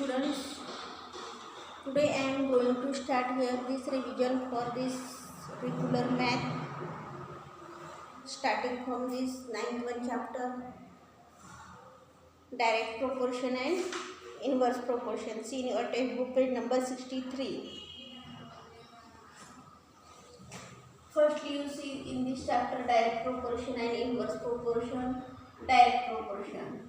students, today I am going to start here this revision for this regular math, starting from this 9th one chapter, direct proportion and inverse proportion. See in your textbook page number 63. First you see in this chapter direct proportion and inverse proportion. Direct proportion.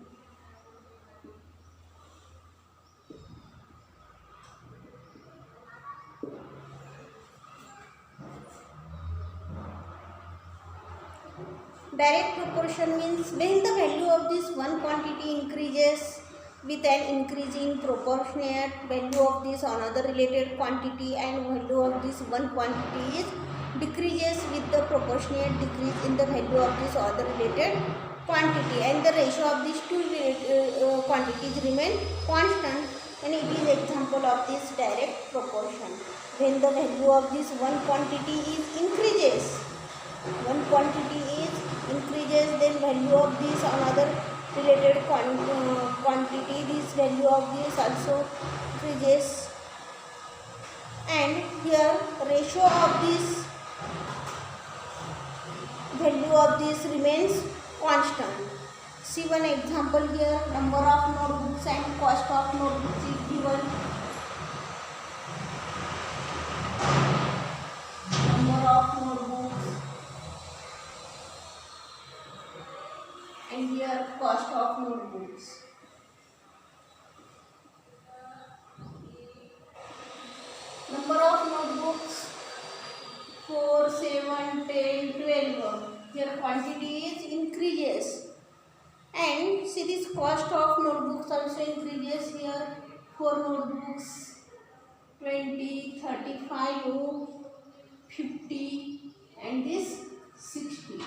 Direct proportion means when the value of this one quantity increases with an increase in proportionate value of this another related quantity, and value of this one quantity is decreases with the proportionate decrease in the value of this other related quantity, and the ratio of these two quantities remain constant, and it is example of this direct proportion. When the value of this one quantity is increases, then value of this another related quantity, this value of this also increases, and here ratio of this value of this remains constant. See one example here, number of notebooks and cost of notebooks is given. Number of notebooks and here cost of notebooks. Number of notebooks 4, 7, 10, 12. Here quantity is increases, and see this cost of notebooks also increases. Here 4 notebooks 20, 35, 50 and this 60.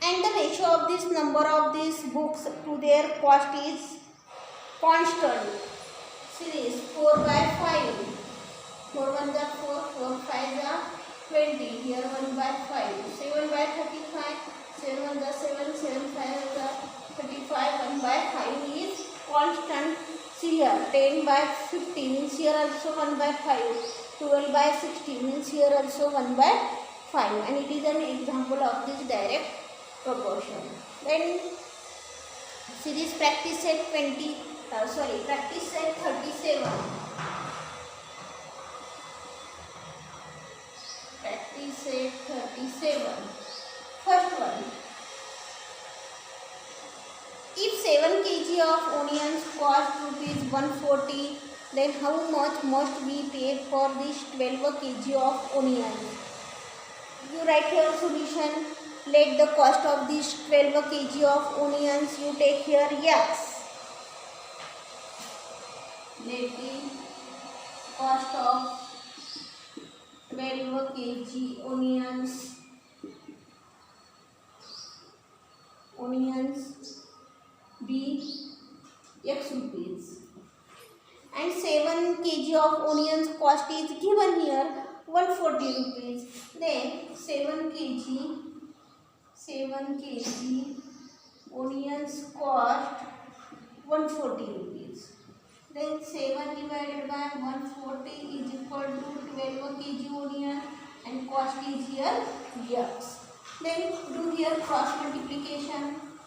And the ratio of this number of these books to their cost is constant. See this 4 by 5. 4 1 is 4, 4 5 is 20. Here 1 by 5. 7 by 35. 7 1 is 7, 7 5 is 35. 1 by 5 is constant. See here 10 by 50 means here also 1 by 5. 12 by 60 means here also 1 by 5. And it is an example of this direct proportion. Then see this practice set practice set 37. Practice set 37. First one. If 7 kg of onions cost rupees 140, then how much must be paid for this 12 kg of onions? You write your solution. Let the cost of this 12 kg of onions, you take here x. Let the cost of 12 kg onions be x rupees. And 7 kg of onions cost is given here 140 rupees. Then 7 kg onions cost 140 rupees. Then 7 divided by 140 is equal to 12 kg onion, and cost is here x. Then do here cross multiplication.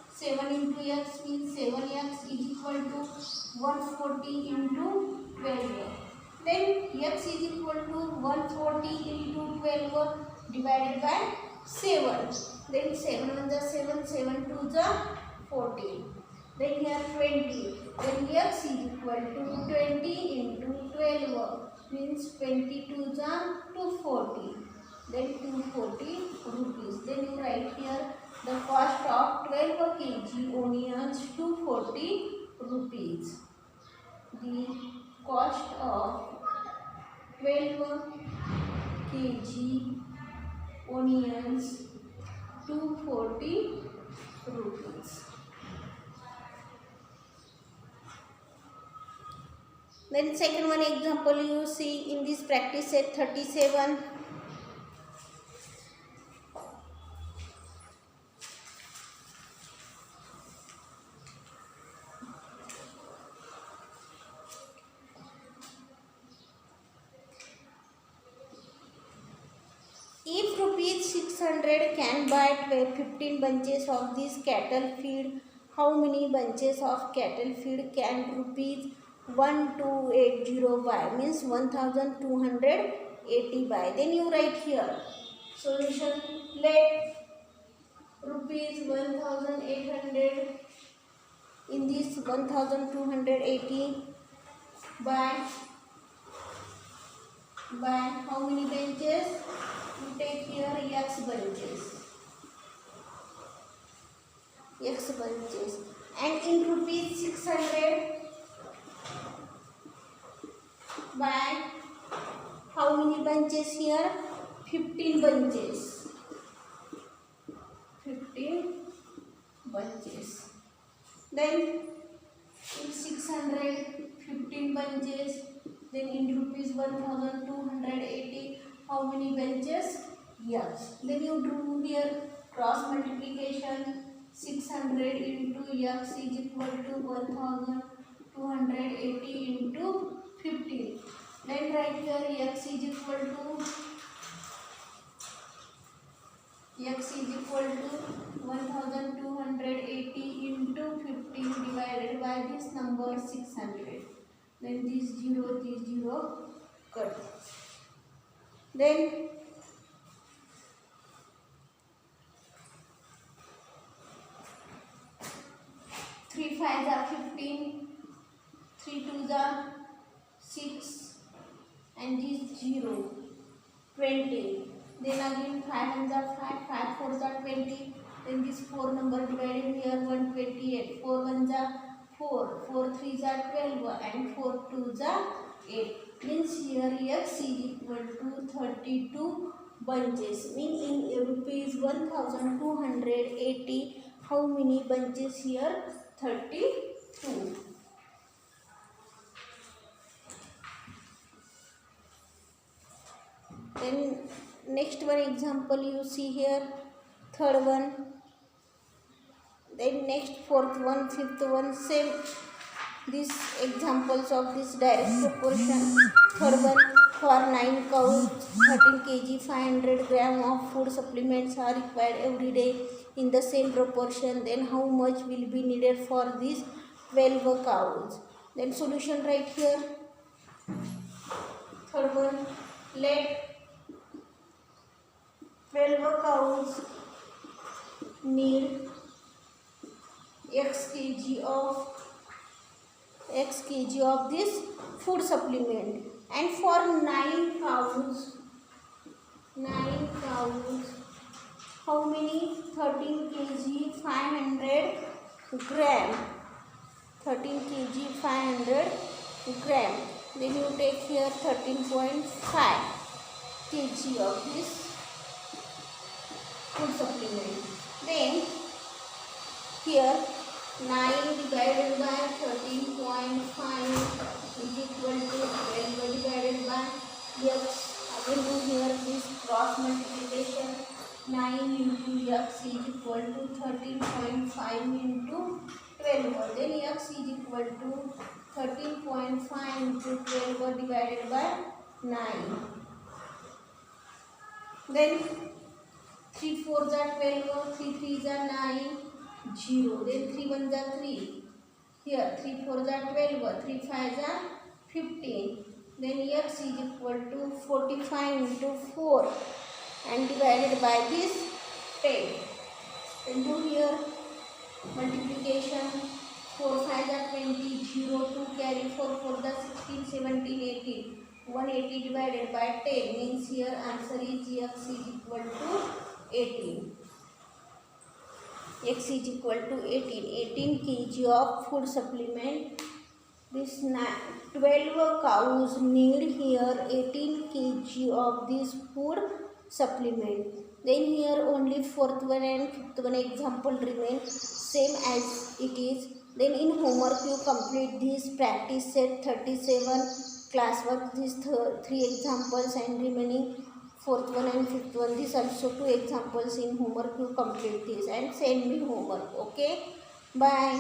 7 into x means 7x is equal to 140 into 12. Then x is equal to 140 into 12 divided by 7. Then 7 1 is 7, 7 2 is 14. Then here 20. Then x is equal to 20 into 12 means 22 is 240. Then 240 rupees. Then you write here the cost of 12 kg onions 240 rupees. The cost of 12 kg onions 240 rupees. Then second one example you see in this practice set 37. rupees 600 can buy 15 bunches of this cattle feed. How many bunches of cattle feed can rupees 1280 buy? Means 1280 buy. Then you write here solution. Let rupees 1800 in this 1280 by how many benches? You take here x bunches, and in rupees 600 by how many bunches here? 15 bunches. 15 bunches. Then if 600 15 bunches, then in rupees 1280 how many benches? Yes. Then you do here cross multiplication. 600 into x is equal to 1280 into 15. Then write here x is equal to 1280 into 15 divided by this number 600. Then this 0 cut. Then 3 5s are 15, 3 2s are 6, and this 0 20. Then again 5 1s are 5, 5 4s are 20. Then this 4 number divided here 128. 4 1s are 4, 4 3s are 12, and 4 2s are 8. Means here x is equal to 32 bunches. Mean in rupees 1280 how many bunches here? 32. Then next one example you see here, third one. Then next fourth one, fifth one, same these examples of this direct proportion. Third one, for 9 cows 13 kg 500 gram of food supplements are required every day in the same proportion. Then how much will be needed for these 12 cows? Then solution right here. Third one, let 12 cows need x kg of this food supplement, and for 9 cows how many? 13 kg 500 gram. 13 kg 500 gram. Then you take here 13.5 kg of this food supplement. Then here 9 divided by 13.5 is equal to 12 divided by x. Again do here this cross multiplication. 9 into x is equal to 13.5 into 12. Then x is equal to 13.5 into 12 divided by 9. Then 3 4s are 12, 3 3s are 9, 0. Then 3 1s are 3. Here 3 4s are 12, 3 5s are 15. Then x is equal to 45 into 4 and divided by this 10. Then do here multiplication. 4 5s are 20, 0 2 carry 4 4s are 16, 17, 18. 180 divided by 10 means here answer is x is equal to 18. X is equal to 18 kg of food supplement. This 12 cows need here 18 kg of this food supplement. Then here only fourth one and fifth one example remain same as it is. Then in homework you complete this practice set 37 classwork, these 3 examples, and remaining fourth one and fifth one, these also 2 examples in homework. You complete this and send me homework. Okay, bye.